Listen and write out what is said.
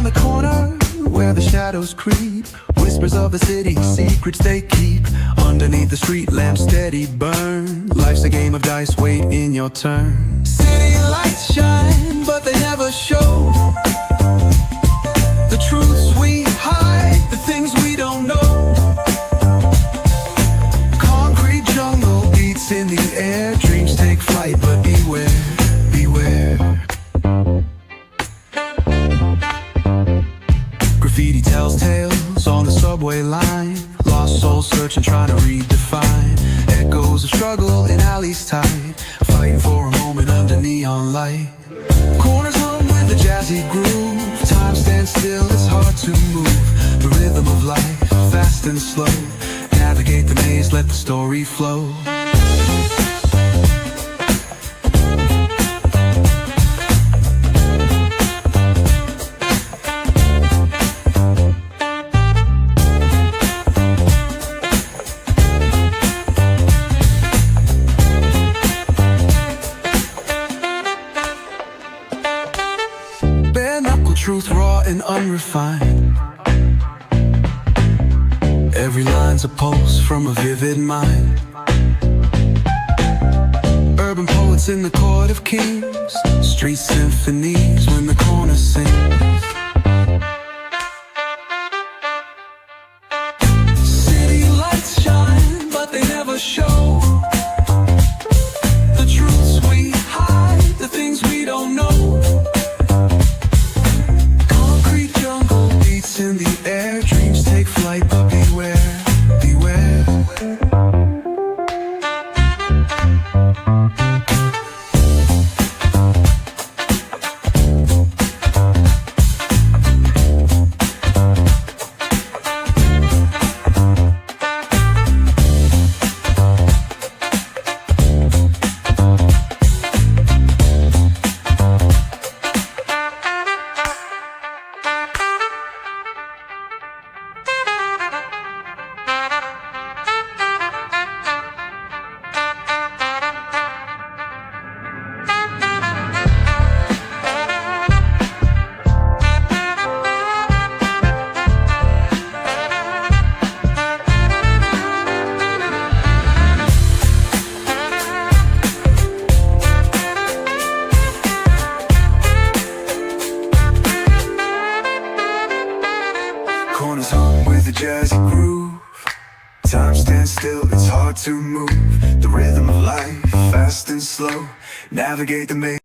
on the corner where the shadows creep, whispers of the city, secrets they keep. Underneath the street lamp steady burn. Life's a game of dice, wait in your turn. City lights shine, but they never show the truths we hide, the things we don't know. Concrete jungle beats in the air, dreams take flight, but beware, beware. Graffiti tells tales on the subway line, lost souls searching, trying to redefine. Echoes of struggle in alleys tight, fighting for a moment under neon light. Corners hum with a jazzy groove, time stands still, it's hard to move. The rhythm of life, fast and slow, navigate the maze, let the story flow. Truth raw and unrefined, every line's a pulse from a vivid mind. Urban poets in the court of kings, street symphonies when the corner sings. City lights shine, but they never show the truths we hide, the things we don't know. In the air, dreams take flight, but beware, beware. Corners hum with a jazzy groove, time stands still, it's hard to move. The rhythm of life, fast and slow, navigate the maze.